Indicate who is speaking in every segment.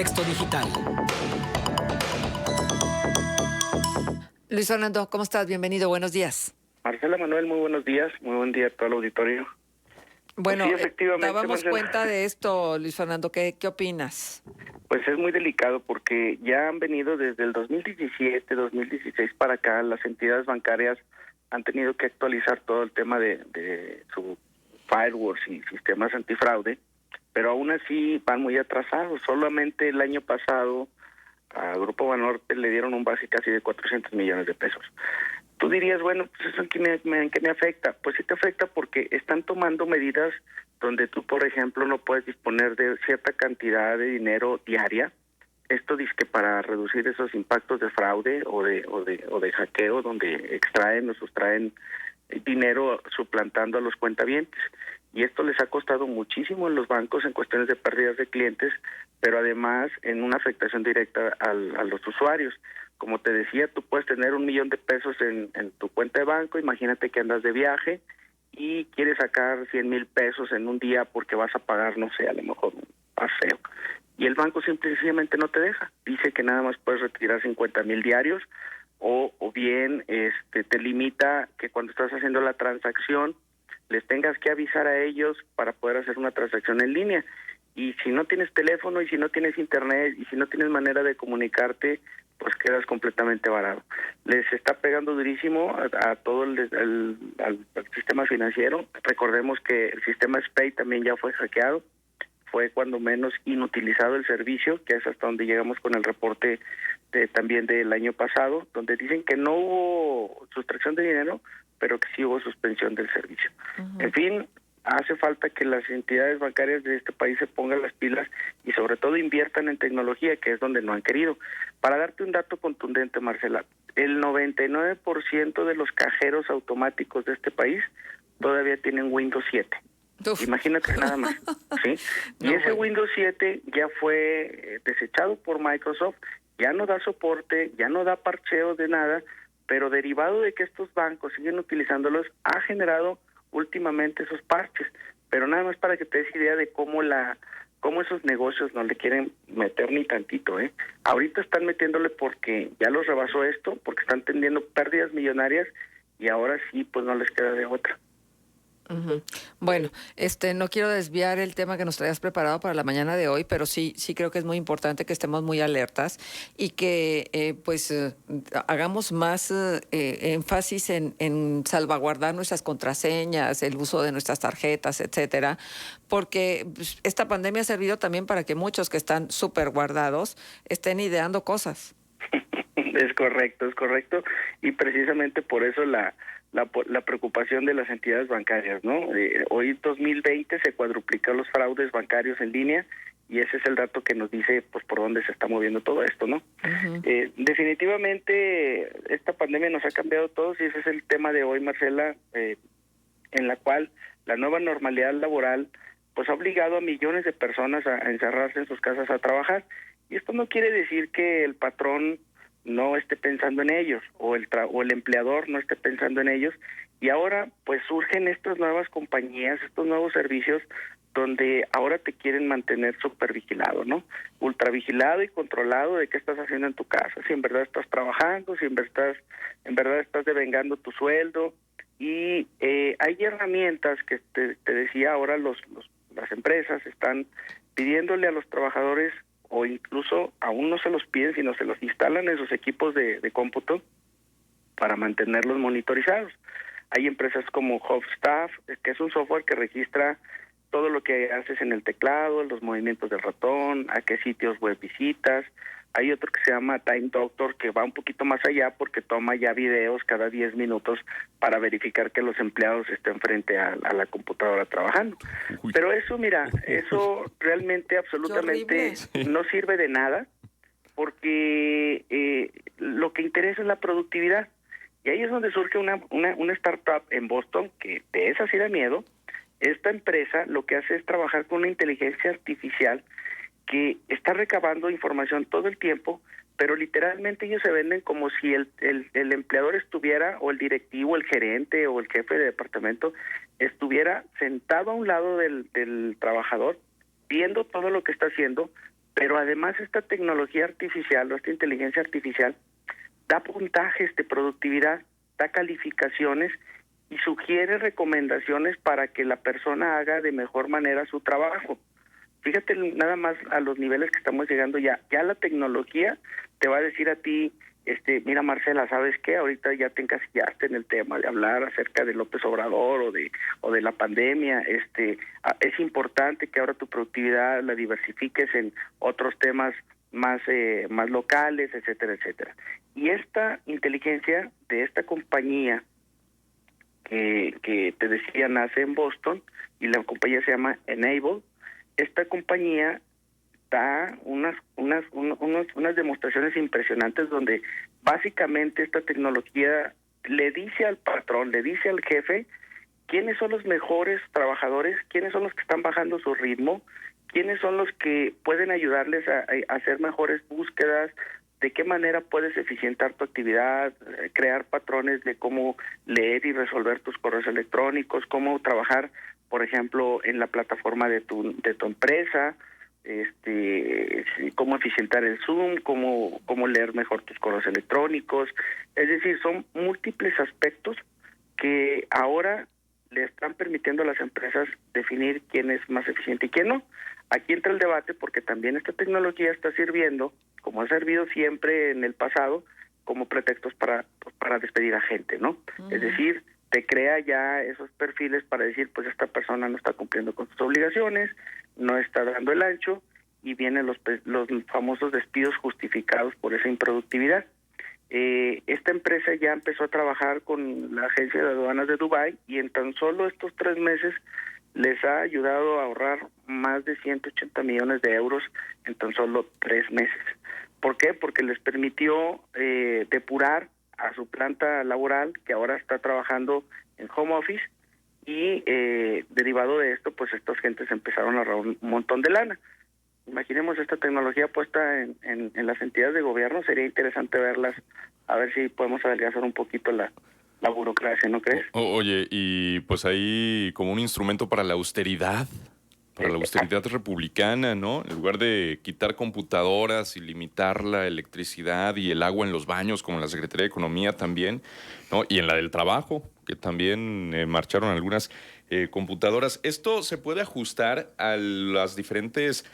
Speaker 1: Contexto Digital.
Speaker 2: Luis Fernando, ¿cómo estás? Bienvenido, buenos días.
Speaker 3: Marcela, Manuel, muy buenos días. Muy buen día a todo el auditorio.
Speaker 2: Bueno,
Speaker 3: Pues sí, efectivamente,
Speaker 2: dábamos
Speaker 3: Marcela,
Speaker 2: cuenta de esto, Luis Fernando. ¿Qué opinas?
Speaker 3: pues es muy delicado porque ya han venido desde el 2017, 2016 para acá, las entidades bancarias han tenido que actualizar todo el tema de su firewalls y sistemas antifraude, pero aún así van muy atrasados. Solamente el año pasado a Grupo Banorte le dieron un base casi de 400 millones de pesos. Tú dirías, bueno, pues eso en qué me afecta. Pues sí te afecta porque están tomando medidas donde tú, por ejemplo, no puedes disponer de cierta cantidad de dinero diaria. Esto dice que para reducir esos impactos de fraude o de hackeo, donde extraen o sustraen dinero suplantando a los cuentavientes. Y esto les ha costado muchísimo en los bancos en cuestiones de pérdidas de clientes, pero además en una afectación directa a los usuarios. Como te decía, tú puedes tener 1 millón de pesos en tu cuenta de banco. Imagínate que andas de viaje y quieres sacar 100,000 pesos en un día porque vas a pagar, no sé, a lo mejor un paseo. Y el banco sencillamente no te deja. Dice que nada más puedes retirar 50,000 diarios o bien te limita que cuando estás haciendo la transacción les tengas que avisar a ellos para poder hacer una transacción en línea. Y si no tienes teléfono y si no tienes internet y si no tienes manera de comunicarte, pues quedas completamente varado. Les está pegando durísimo a todo al sistema financiero. Recordemos que el sistema SPEI también ya fue hackeado. Fue cuando menos inutilizado el servicio, que es hasta donde llegamos con el reporte también del año pasado, donde dicen que no hubo sustracción de dinero, pero que sí hubo suspensión del servicio. Uh-huh. En fin, hace falta que las entidades bancarias de este país se pongan las pilas y sobre todo inviertan en tecnología, que es donde no han querido. Para darte un dato contundente, Marcela, el 99% de los cajeros automáticos de este país todavía tienen Windows 7. Uf. Imagínate nada más, ¿sí? Y ese Windows 7 ya fue desechado por Microsoft, ya no da soporte, ya no da parcheo de nada, pero derivado de que estos bancos siguen utilizándolos, ha generado últimamente esos parches. Pero nada más para que te des idea de cómo esos negocios no le quieren meter ni tantito, ¿eh? Ahorita están metiéndole porque ya los rebasó esto, porque están teniendo pérdidas millonarias y ahora sí, pues no les queda de otra.
Speaker 2: Uh-huh. Bueno, no quiero desviar el tema que nos traías preparado para la mañana de hoy, pero sí creo que es muy importante que estemos muy alertas y que hagamos más énfasis en salvaguardar nuestras contraseñas, el uso de nuestras tarjetas, etcétera, porque esta pandemia ha servido también para que muchos que están súper guardados estén ideando cosas.
Speaker 3: Es correcto, y precisamente por eso la preocupación de las entidades bancarias, ¿no? Hoy 2020 se cuadruplicó los fraudes bancarios en línea y ese es el dato que nos dice pues por dónde se está moviendo todo esto, ¿no? Uh-huh. Definitivamente esta pandemia nos ha cambiado a todos y ese es el tema de hoy, Marcela, en la cual la nueva normalidad laboral pues ha obligado a millones de personas a encerrarse en sus casas a trabajar. Y esto no quiere decir que el patrón no esté pensando en ellos o el empleador no esté pensando en ellos, y ahora pues surgen estas nuevas compañías, estos nuevos servicios donde ahora te quieren mantener súper vigilado, ¿no? Ultra vigilado y controlado de qué estás haciendo en tu casa, si en verdad estás trabajando, si en verdad estás devengando tu sueldo. Y hay herramientas que te decía ahora las empresas están pidiéndole a los trabajadores, o incluso aún no se los piden, sino se los instalan en sus equipos de cómputo para mantenerlos monitorizados. Hay empresas como HubStaff, que es un software que registra todo lo que haces en el teclado, los movimientos del ratón, a qué sitios web visitas. Hay otro que se llama Time Doctor, que va un poquito más allá porque toma ya videos cada 10 minutos para verificar que los empleados estén frente a la computadora trabajando. Uy. Pero eso, mira, eso realmente absolutamente no sirve de nada porque lo que interesa es la productividad. Y ahí es donde surge una startup en Boston, que de esa sí da miedo. Esta empresa lo que hace es trabajar con una inteligencia artificial que está recabando información todo el tiempo, pero literalmente ellos se venden como si el empleador estuviera, o el directivo, el gerente o el jefe de departamento estuviera sentado a un lado del trabajador viendo todo lo que está haciendo, pero además esta tecnología artificial o esta inteligencia artificial da puntajes de productividad, da calificaciones y sugiere recomendaciones para que la persona haga de mejor manera su trabajo. Fíjate nada más a los niveles que estamos llegando ya. Ya la tecnología te va a decir a ti, mira Marcela, ¿sabes qué? Ahorita ya te encasillaste en el tema de hablar acerca de López Obrador o de la pandemia. Es importante que ahora tu productividad la diversifiques en otros temas más locales, etcétera, etcétera. Y esta inteligencia de esta compañía que te decía nace en Boston y la compañía se llama Enable. Esta compañía da unas demostraciones impresionantes donde básicamente esta tecnología le dice al patrón, le dice al jefe quiénes son los mejores trabajadores, quiénes son los que están bajando su ritmo, quiénes son los que pueden ayudarles a hacer mejores búsquedas, de qué manera puedes eficientar tu actividad, crear patrones de cómo leer y resolver tus correos electrónicos, cómo trabajar, por ejemplo, en la plataforma de tu empresa, cómo eficientar el Zoom, cómo leer mejor tus correos electrónicos. Es decir, son múltiples aspectos que ahora le están permitiendo a las empresas definir quién es más eficiente y quién no. Aquí entra el debate porque también esta tecnología está sirviendo, como ha servido siempre en el pasado, como pretextos para despedir a gente, ¿no? Uh-huh. Es decir, te crea ya esos perfiles para decir, pues esta persona no está cumpliendo con sus obligaciones, no está dando el ancho, y vienen los famosos despidos justificados por esa improductividad. Esta empresa ya empezó a trabajar con la Agencia de Aduanas de Dubái y en tan solo estos 3 meses les ha ayudado a ahorrar más de 180 millones de euros en tan solo 3 meses. ¿Por qué? Porque les permitió depurar a su planta laboral, que ahora está trabajando en home office, y derivado de esto, pues estas gentes empezaron a ahorrar un montón de lana. Imaginemos esta tecnología puesta en las entidades de gobierno, sería interesante verlas, a ver si podemos adelgazar un poquito la burocracia, ¿no crees?
Speaker 1: Oye, y pues ahí como un instrumento para la austeridad republicana, ¿no? En lugar de quitar computadoras y limitar la electricidad y el agua en los baños, como en la Secretaría de Economía también, ¿no? Y en la del trabajo, que también marcharon algunas computadoras. ¿Esto se puede ajustar a las diferentes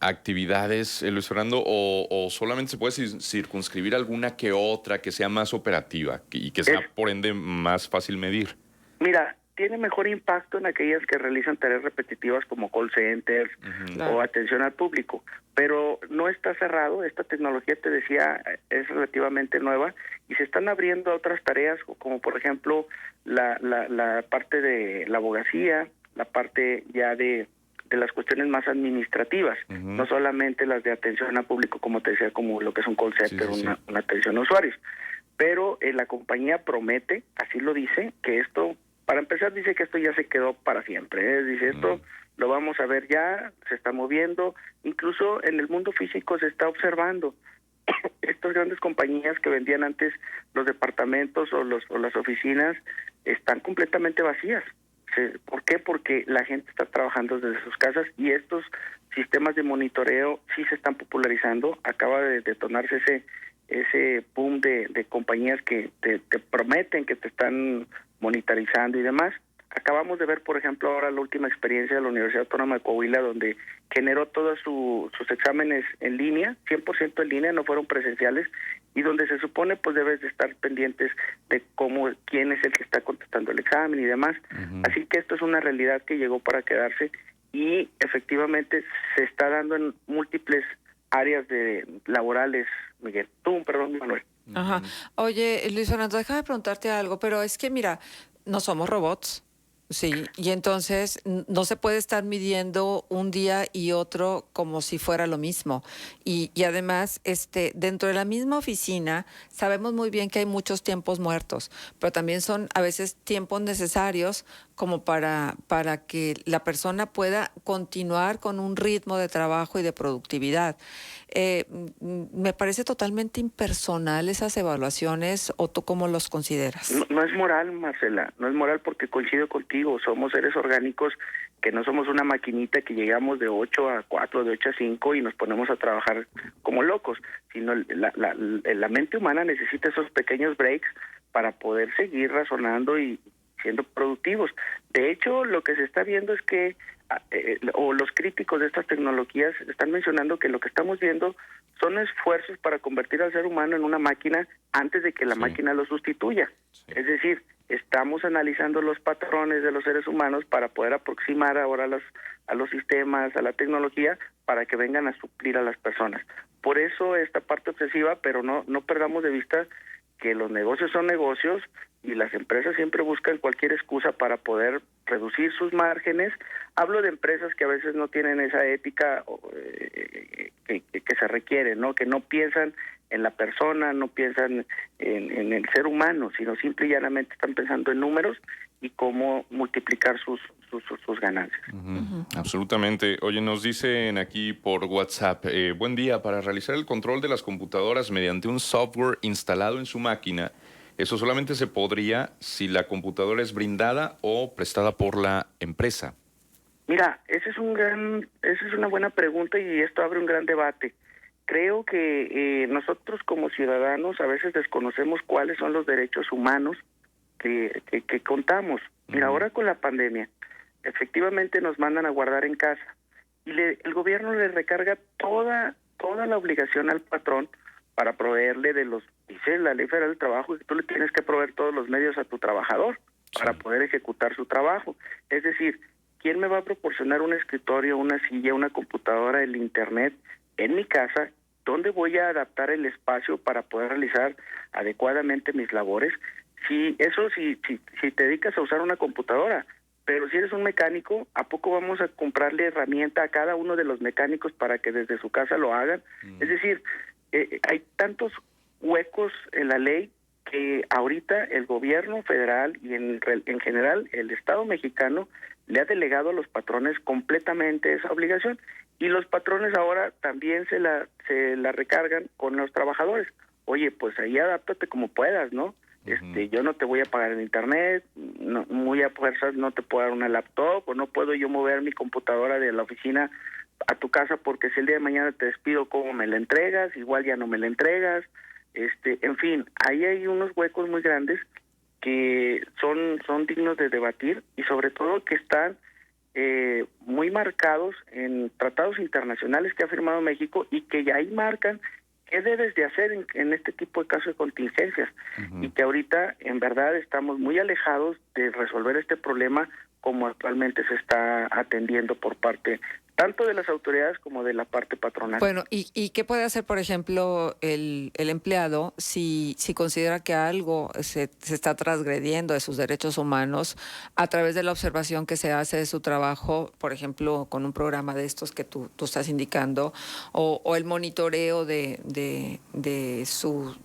Speaker 1: actividades, Luis Fernando, o solamente se puede circunscribir alguna que otra que sea más operativa y que sea, por ende, más fácil medir?
Speaker 3: Mira, tiene mejor impacto en aquellas que realizan tareas repetitivas como call centers o atención al público, pero no está cerrado. Esta tecnología, te decía, es relativamente nueva y se están abriendo a otras tareas, como por ejemplo la parte de la abogacía, la parte ya de las cuestiones más administrativas, no solamente las de atención al público, como te decía, como lo que es un call center, una atención a usuarios. Pero la compañía promete, así lo dice, que esto, para empezar, dice que esto ya se quedó para siempre. Dice, esto lo vamos a ver ya, se está moviendo, incluso en el mundo físico se está observando. Estas grandes compañías que vendían antes los departamentos o las oficinas están completamente vacías. ¿Por qué? Porque la gente está trabajando desde sus casas y estos sistemas de monitoreo sí se están popularizando. Acaba de detonarse ese boom de compañías que te prometen que te están monitorizando y demás. Acabamos de ver, por ejemplo, ahora la última experiencia de la Universidad Autónoma de Coahuila, donde generó todos sus exámenes en línea, 100% en línea, no fueron presenciales, y donde se supone pues debes de estar pendientes de quién es el que está contestando el examen y demás. Así que esto es una realidad que llegó para quedarse y efectivamente se está dando en múltiples áreas laborales, Miguel. Perdón, Manuel.
Speaker 2: Ajá. Oye, Luis Fernando, déjame preguntarte algo, pero es que mira, no somos robots. Sí, y entonces no se puede estar midiendo un día y otro como si fuera lo mismo. Y además, dentro de la misma oficina, sabemos muy bien que hay muchos tiempos muertos, pero también son a veces tiempos necesarios como para que la persona pueda continuar con un ritmo de trabajo y de productividad. Me parece totalmente impersonal esas evaluaciones, ¿o tú cómo los consideras?
Speaker 3: No es moral, Marcela, no es moral porque coincido contigo. contigo, somos seres orgánicos que no somos una maquinita que llegamos de 8 a 4, de 8 a 5 y nos ponemos a trabajar como locos, sino la mente humana necesita esos pequeños breaks para poder seguir razonando y siendo productivos. De hecho, lo que se está viendo es que o los críticos de estas tecnologías están mencionando que lo que estamos viendo son esfuerzos para convertir al ser humano en una máquina antes de que la máquina lo sustituya. Es decir, estamos analizando los patrones de los seres humanos para poder aproximar ahora a los sistemas, a la tecnología, para que vengan a suplir a las personas. Por eso esta parte obsesiva, pero no perdamos de vista que los negocios son negocios y las empresas siempre buscan cualquier excusa para poder reducir sus márgenes. Hablo de empresas que a veces no tienen esa ética que se requiere, ¿no? Que no piensan en la persona, no piensan en el ser humano, sino simple y llanamente están pensando en números y cómo multiplicar sus ganancias.
Speaker 1: Absolutamente. Oye, nos dicen aquí por WhatsApp, buen día, para realizar el control de las computadoras mediante un software instalado en su máquina, eso solamente se podría si la computadora es brindada o prestada por la empresa.
Speaker 3: Mira, esa es una buena pregunta y esto abre un gran debate. Creo que nosotros como ciudadanos a veces desconocemos cuáles son los derechos humanos que contamos. Mira, ahora con la pandemia, efectivamente nos mandan a guardar en casa y el gobierno le recarga toda la obligación al patrón para proveerle dice la Ley Federal del Trabajo, que tú le tienes que proveer todos los medios a tu trabajador para poder ejecutar su trabajo. Es decir, ¿quién me va a proporcionar un escritorio, una silla, una computadora, el internet en mi casa? ¿Dónde voy a adaptar el espacio para poder realizar adecuadamente mis labores? Si te dedicas a usar una computadora, pero si eres un mecánico, ¿a poco vamos a comprarle herramienta a cada uno de los mecánicos para que desde su casa lo hagan? Es decir, hay tantos huecos en la ley que ahorita el gobierno federal y en general el Estado mexicano le ha delegado a los patrones completamente esa obligación y los patrones ahora también se la recargan con los trabajadores. Oye, pues ahí adáptate como puedas, ¿no? Yo no te voy a pagar en internet, muy a fuerzas no te puedo dar una laptop o no puedo yo mover mi computadora de la oficina a tu casa porque si el día de mañana te despido, ¿cómo me la entregas? Igual ya no me la entregas. En fin, ahí hay unos huecos muy grandes que son dignos de debatir y sobre todo que están muy marcados en tratados internacionales que ha firmado México y que ya ahí marcan qué debes de hacer en este tipo de casos de contingencias y que ahorita en verdad estamos muy alejados de resolver este problema como actualmente se está atendiendo por parte tanto de las autoridades como de la parte patronal.
Speaker 2: Bueno, ¿y qué puede hacer, por ejemplo, el empleado si considera que algo se está transgrediendo de sus derechos humanos a través de la observación que se hace de su trabajo, por ejemplo, con un programa de estos que tú estás indicando, o el monitoreo de su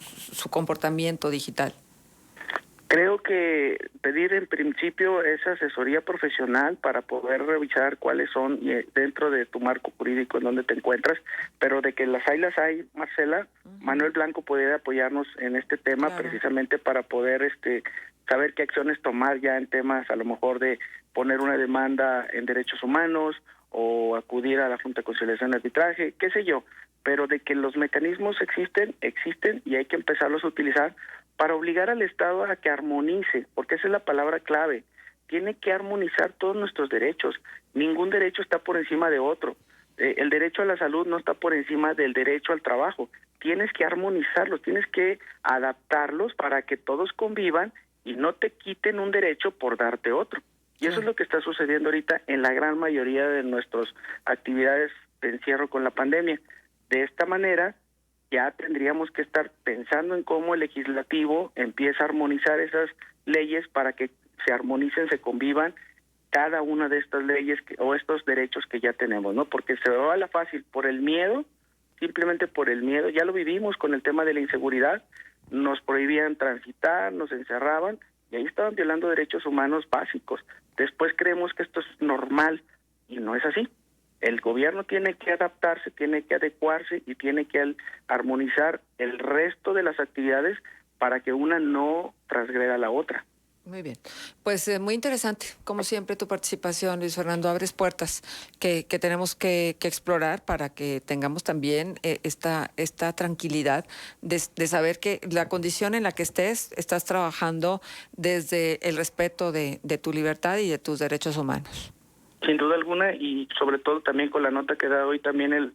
Speaker 2: comportamiento digital?
Speaker 3: Creo que pedir en principio esa asesoría profesional para poder revisar cuáles son dentro de tu marco jurídico en donde te encuentras, pero de que las hay, Marcela, Manuel Blanco puede apoyarnos en este tema precisamente para poder saber qué acciones tomar ya en temas a lo mejor de poner una demanda en derechos humanos o acudir a la Junta de Conciliación y Arbitraje, qué sé yo, pero de que los mecanismos existen y hay que empezarlos a utilizar para obligar al Estado a que armonice, porque esa es la palabra clave. Tiene que armonizar todos nuestros derechos. Ningún derecho está por encima de otro. El derecho a la salud no está por encima del derecho al trabajo. Tienes que armonizarlos, tienes que adaptarlos para que todos convivan y no te quiten un derecho por darte otro. Y eso es lo que está sucediendo ahorita en la gran mayoría de nuestras actividades de encierro con la pandemia. De esta manera, ya tendríamos que estar pensando en cómo el legislativo empieza a armonizar esas leyes para que se armonicen, se convivan cada una de estas leyes o estos derechos que ya tenemos, ¿no? Porque se va a la fácil por el miedo, simplemente por el miedo. Ya lo vivimos con el tema de la inseguridad, nos prohibían transitar, nos encerraban y ahí estaban violando derechos humanos básicos. Después creemos que esto es normal y no es así. El gobierno tiene que adaptarse, tiene que adecuarse y tiene que armonizar el resto de las actividades para que una no transgreda a la otra.
Speaker 2: Muy bien. Pues muy interesante, como siempre, tu participación, Luis Fernando. Abres puertas que tenemos que explorar para que tengamos también esta tranquilidad de saber que la condición en la que estás trabajando desde el respeto de tu libertad y de tus derechos humanos.
Speaker 3: Sin duda alguna, y sobre todo también con la nota que da hoy también el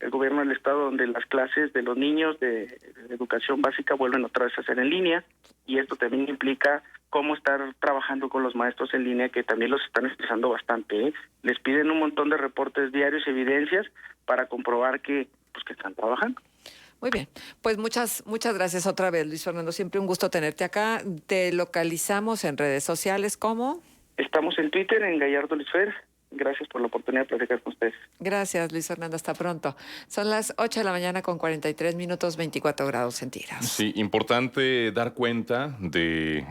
Speaker 3: gobierno del estado, donde las clases de los niños de educación básica vuelven otra vez a ser en línea, y esto también implica cómo estar trabajando con los maestros en línea, que también los están estresando bastante, ¿eh? Les piden un montón de reportes diarios, evidencias, para comprobar que están trabajando.
Speaker 2: Muy bien, pues muchas gracias otra vez, Luis Fernando. Siempre un gusto tenerte acá. Te localizamos en redes sociales, ¿cómo?
Speaker 3: Estamos en Twitter, en Gallardo Luisfer. Gracias por la oportunidad de platicar con ustedes.
Speaker 2: Gracias, Luis Fernando. Hasta pronto. Son las 8 de la mañana con 43 minutos, 24 grados centígrados.
Speaker 1: Sí, importante dar cuenta de